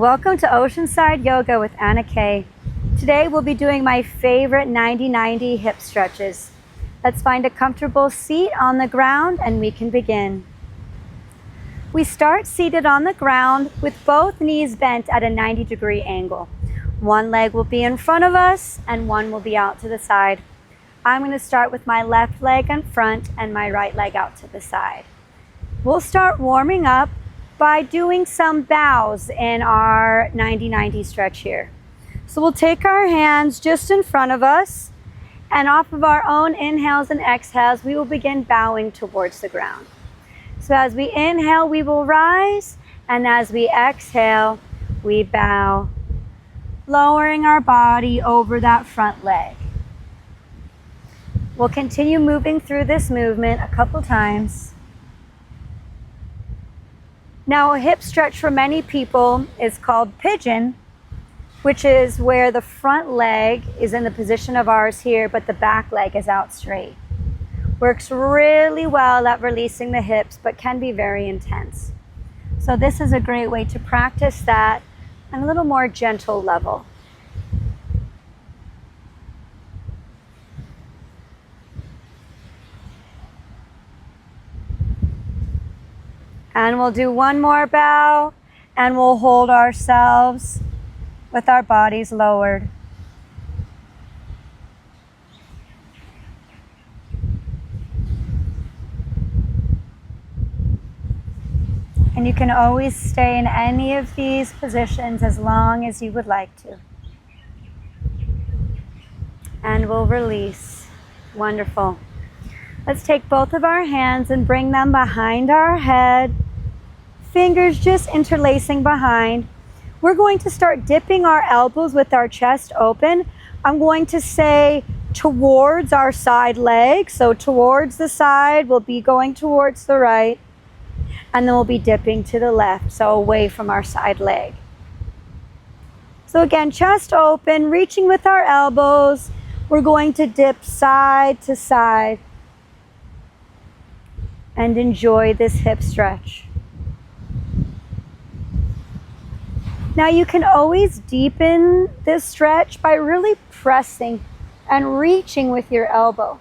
Welcome to Oceanside Yoga with Anna Kay. Today we'll be doing my favorite 90-90 hip stretches. Let's find a comfortable seat on the ground and we can begin. We start seated on the ground with both knees bent at a 90-degree angle. One leg will be in front of us and one will be out to the side. I'm going to start with my left leg in front and my right leg out to the side. We'll start warming up by doing some bows in our 90-90 stretch here. So we'll take our hands just in front of us, and off of our own inhales and exhales, we will begin bowing towards the ground. So as we inhale, we will rise, and as we exhale, we bow, lowering our body over that front leg. We'll continue moving through this movement a couple times. Now, a hip stretch for many people is called pigeon, which is where the front leg is in the position of ours here, but the back leg is out straight. Works really well at releasing the hips, but can be very intense. So this is a great way to practice that on a little more gentle level. And we'll do one more bow, and we'll hold ourselves with our bodies lowered. And you can always stay in any of these positions as long as you would like to. And we'll release. Wonderful. Let's take both of our hands and bring them behind our head. Fingers just interlacing behind. We're going to start dipping our elbows with our chest open. I'm going to say towards our side leg. So towards the side, we'll be going towards the right. And then we'll be dipping to the left, so away from our side leg. So again, chest open, reaching with our elbows. We're going to dip side to side and enjoy this hip stretch. Now you can always deepen this stretch by really pressing and reaching with your elbow.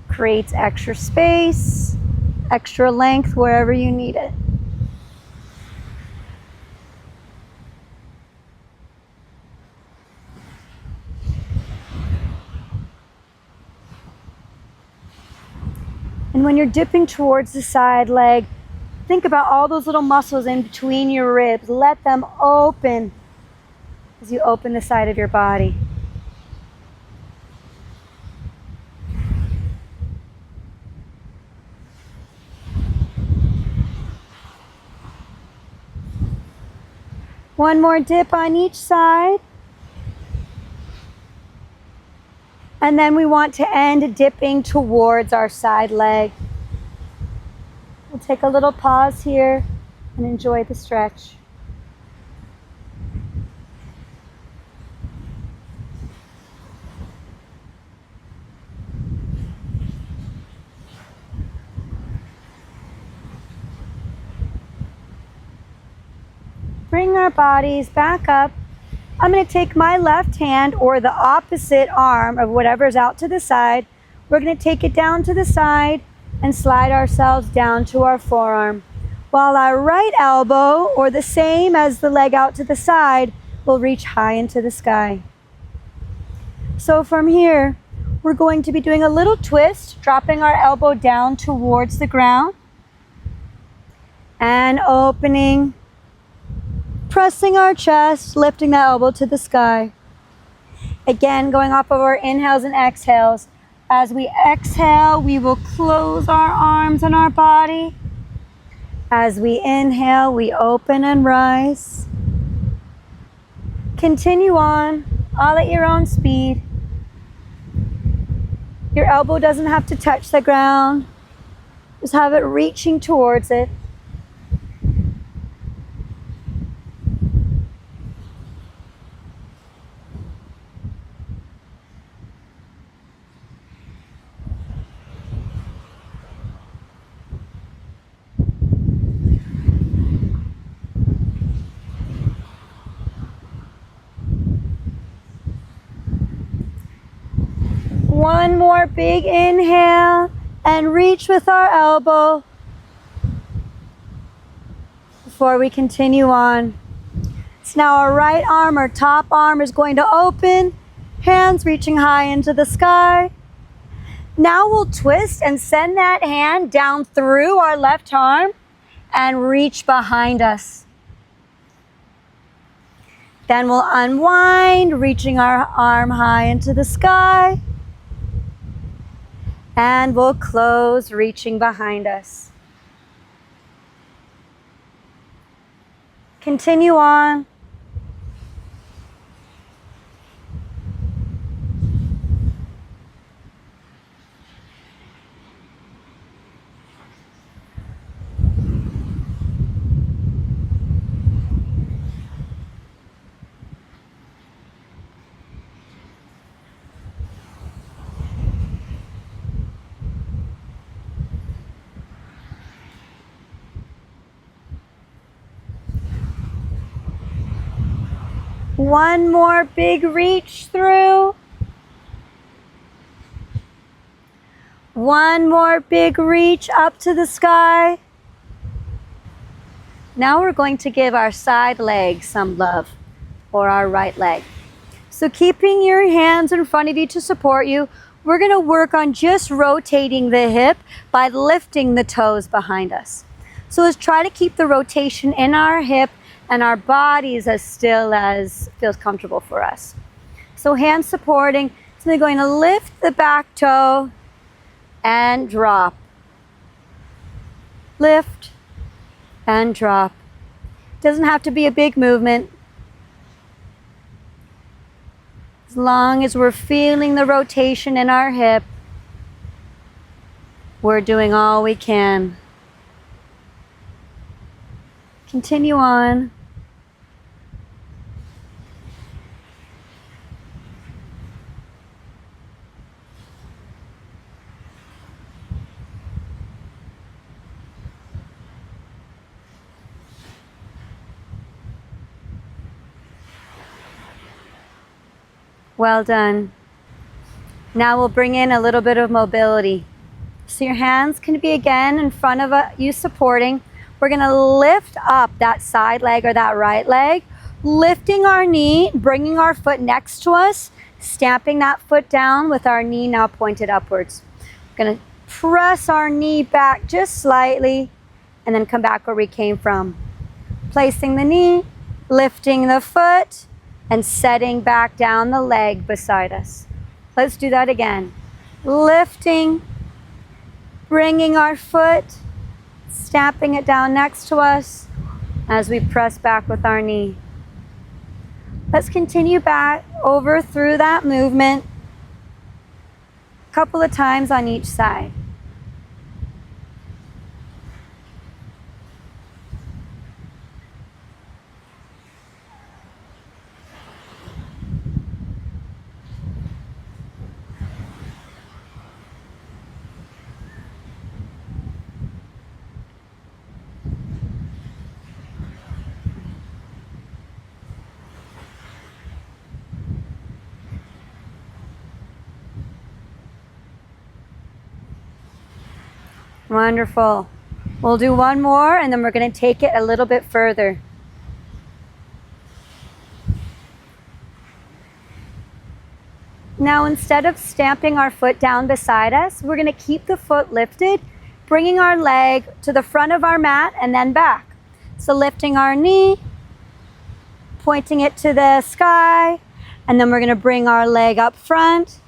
Creates extra space, extra length wherever you need it. And when you're dipping towards the side leg, think about all those little muscles in between your ribs. Let them open as you open the side of your body. One more dip on each side. And then we want to end dipping towards our side leg. We'll take a little pause here and enjoy the stretch. Bring our bodies back up. I'm going to take my left hand or the opposite arm of whatever's out to the side. We're going to take it down to the side and slide ourselves down to our forearm. While our right elbow, or the same as the leg out to the side, will reach high into the sky. So from here, we're going to be doing a little twist, dropping our elbow down towards the ground and opening. Pressing our chest, lifting that elbow to the sky. Again, going off of our inhales and exhales. As we exhale, we will close our arms and our body. As we inhale, we open and rise. Continue on, all at your own speed. Your elbow doesn't have to touch the ground. Just have it reaching towards it. One more big inhale and reach with our elbow before we continue on. So now our right arm, our top arm is going to open, hands reaching high into the sky. Now we'll twist and send that hand down through our left arm and reach behind us. Then we'll unwind, reaching our arm high into the sky. And we'll close, reaching behind us. Continue on. One more big reach through. One more big reach up to the sky. Now we're going to give our side leg some love, or our right leg. So keeping your hands in front of you to support you, we're going to work on just rotating the hip by lifting the toes behind us. So let's try to keep the rotation in our hip and our bodies as still as feels comfortable for us. So hands supporting, so they're going to lift the back toe and drop. Lift and drop. Doesn't have to be a big movement. As long as we're feeling the rotation in our hip, we're doing all we can. Continue on. Well done. Now we'll bring in a little bit of mobility. So your hands can be again in front of you supporting. We're going to lift up that side leg or that right leg, lifting our knee, bringing our foot next to us, stamping that foot down with our knee now pointed upwards. We're going to press our knee back just slightly and then come back where we came from. Placing the knee, lifting the foot, and setting back down the leg beside us. Let's do that again. Lifting, bringing our foot, stamping it down next to us as we press back with our knee. Let's continue back over through that movement a couple of times on each side. Wonderful. We'll do one more and then we're going to take it a little bit further. Now instead of stamping our foot down beside us, we're going to keep the foot lifted, bringing our leg to the front of our mat and then back. So lifting our knee, pointing it to the sky, and then we're going to bring our leg up front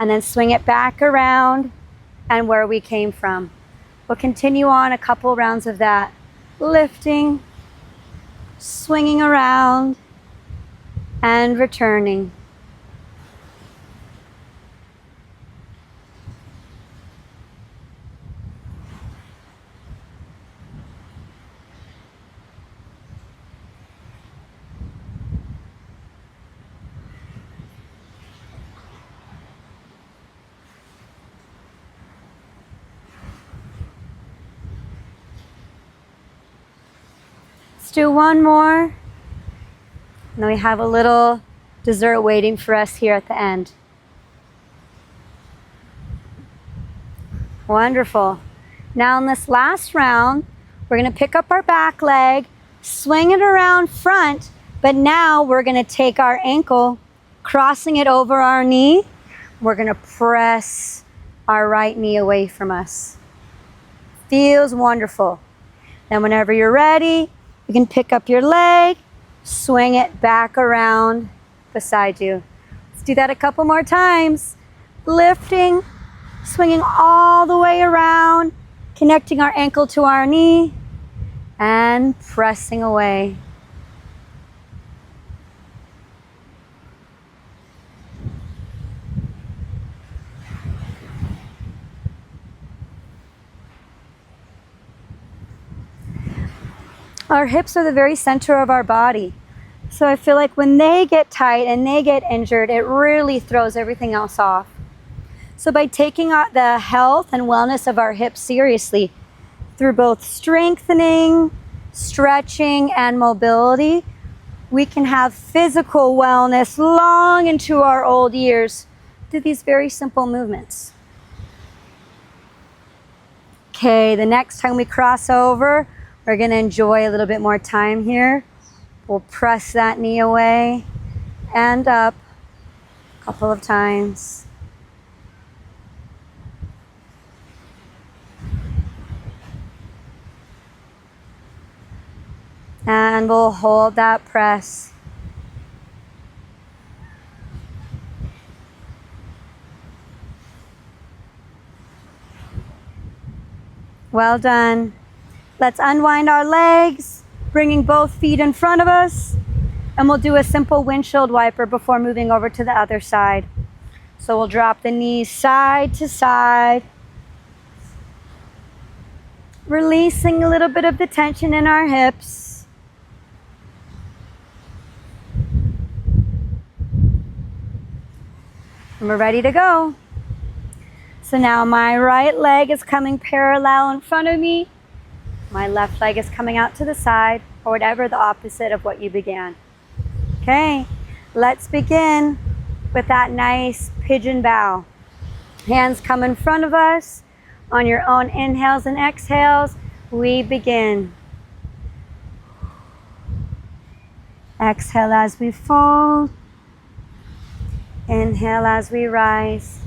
and then swing it back around and where we came from. We'll continue on a couple rounds of that. Lifting, swinging around, and returning. Do one more, and then we have a little dessert waiting for us here at the end. Wonderful. Now in this last round, we're going to pick up our back leg, swing it around front, but now we're going to take our ankle, crossing it over our knee. We're going to press our right knee away from us. Feels wonderful. Then whenever you're ready, you can pick up your leg, swing it back around beside you. Let's do that a couple more times. Lifting, swinging all the way around, connecting our ankle to our knee, and pressing away. Our hips are the very center of our body. So I feel like when they get tight and they get injured, it really throws everything else off. So by taking the health and wellness of our hips seriously through both strengthening, stretching, and mobility, we can have physical wellness long into our old years through these very simple movements. Okay, the next time we cross over, we're going to enjoy a little bit more time here. We'll press that knee away and up a couple of times. And we'll hold that press. Well done. Let's unwind our legs, bringing both feet in front of us, and we'll do a simple windshield wiper before moving over to the other side. So we'll drop the knees side to side, releasing a little bit of the tension in our hips. And we're ready to go. So now my right leg is coming parallel in front of me. My left leg is coming out to the side, or whatever the opposite of what you began. Okay, let's begin with that nice pigeon bow. Hands come in front of us. On your own inhales and exhales, we begin. Exhale as we fold. Inhale as we rise.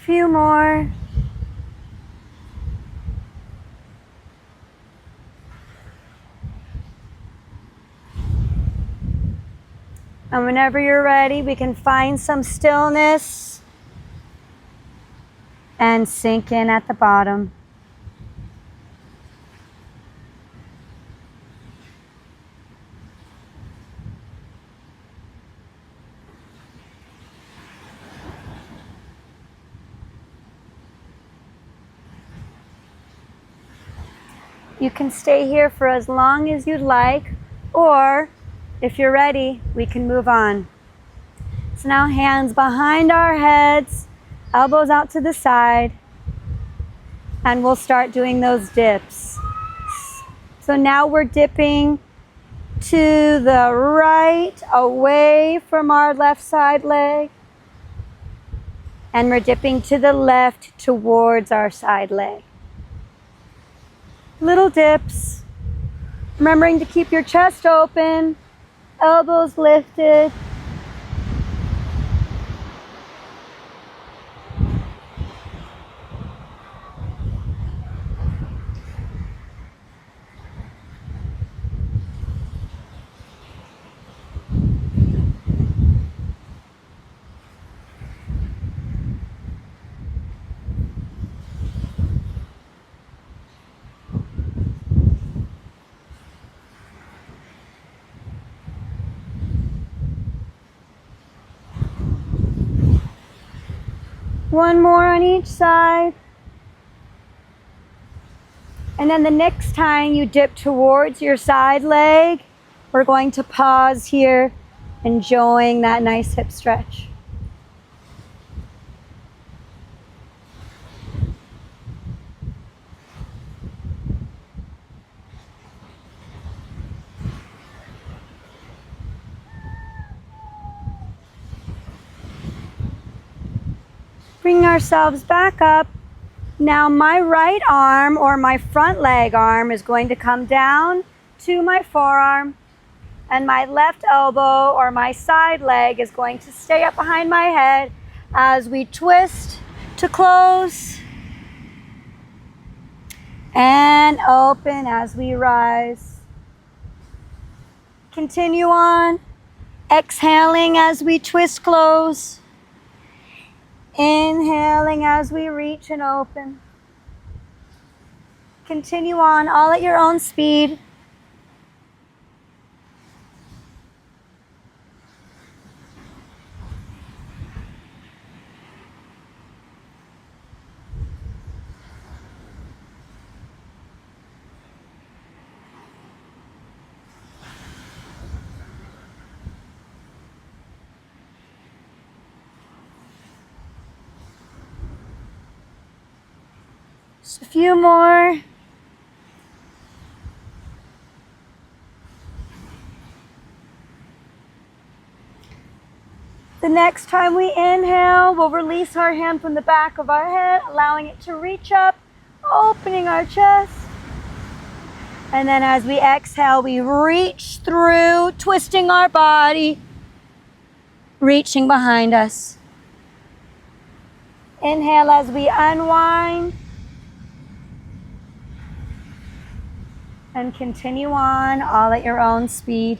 Few more. And whenever you're ready, we can find some stillness and sink in at the bottom. You can stay here for as long as you'd like, or if you're ready, we can move on. So now hands behind our heads, elbows out to the side, and we'll start doing those dips. So now we're dipping to the right, away from our left side leg, and we're dipping to the left towards our side leg. Little dips, remembering to keep your chest open, elbows lifted. One more on each side. And then the next time you dip towards your side leg, we're going to pause here, enjoying that nice hip stretch. Bring ourselves back up. Now my right arm or my front leg arm is going to come down to my forearm, and my left elbow or my side leg is going to stay up behind my head as we twist to close and open as we rise. Continue on, exhaling as we twist close. Inhaling as we reach and open. Continue on, all at your own speed. Just a few more. The next time we inhale, we'll release our hand from the back of our head, allowing it to reach up, opening our chest. And then as we exhale, we reach through, twisting our body, reaching behind us. Inhale as we unwind. And continue on, all at your own speed.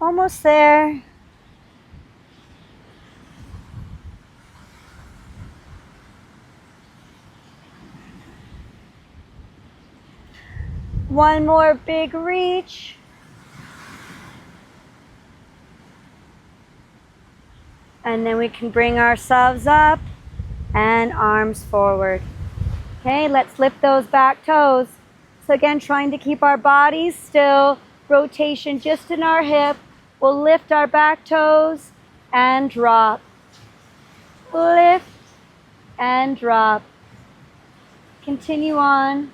Almost there. One more big reach. And then we can bring ourselves up and arms forward. Okay, let's lift those back toes. So again, trying to keep our bodies still, rotation just in our hip. We'll lift our back toes and drop. Lift and drop. Continue on.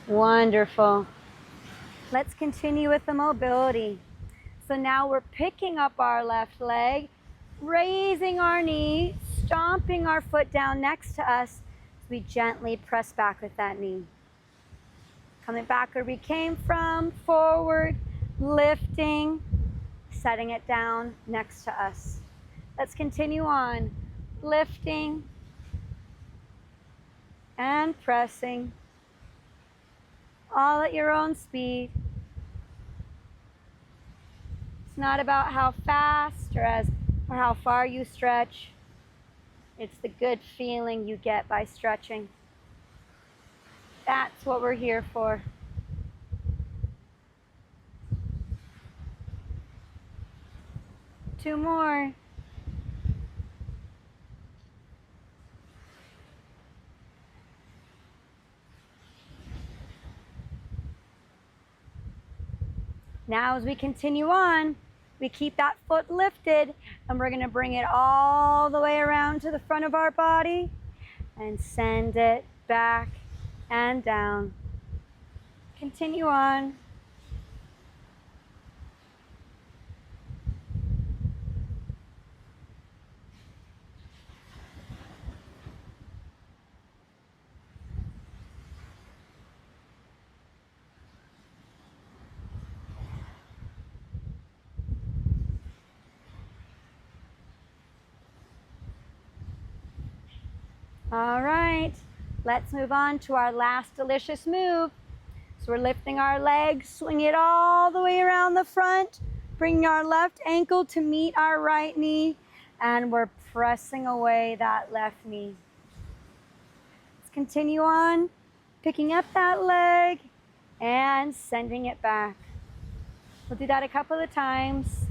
Wonderful. Let's continue with the mobility. So now we're picking up our left leg, raising our knee, stomping our foot down next to us. We gently press back with that knee. Coming back where we came from, forward, lifting, setting it down next to us. Let's continue on, lifting and pressing. All at your own speed. It's not about how fast or how far you stretch. It's the good feeling you get by stretching. That's what we're here for. Two more. Now as we continue on, we keep that foot lifted and we're going to bring it all the way around to the front of our body and send it back and down. Continue on. All right, let's move on to our last delicious move. So we're lifting our legs, swing it all the way around the front, bringing our left ankle to meet our right knee, and we're pressing away that left knee. Let's continue on, picking up that leg and sending it back. We'll do that a couple of times.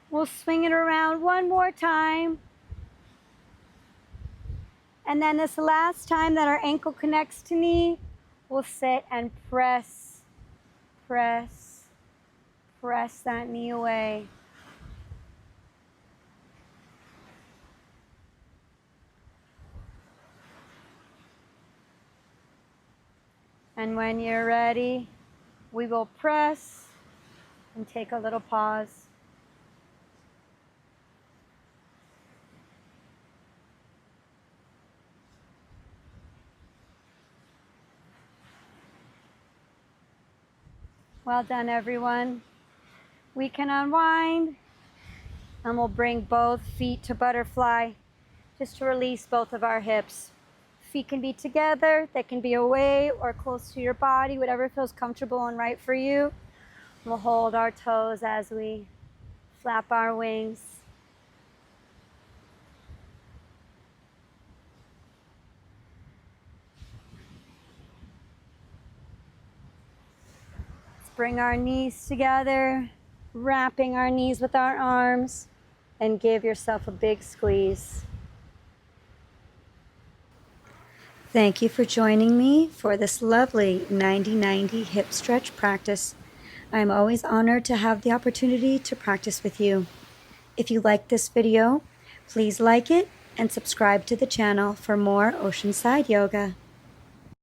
We'll swing it around one more time. And then this last time that our ankle connects to knee, we'll sit and press, press, press that knee away. And when you're ready, we will press and take a little pause. Well done, everyone. We can unwind, and we'll bring both feet to butterfly just to release both of our hips. Feet can be together, they can be away or close to your body, whatever feels comfortable and right for you. We'll hold our toes as we flap our wings. Bring our knees together, wrapping our knees with our arms, and give yourself a big squeeze. Thank you for joining me for this lovely 90-90 hip stretch practice. I'm always honored to have the opportunity to practice with you. If you like this video, please like it and subscribe to the channel for more Oceanside Yoga.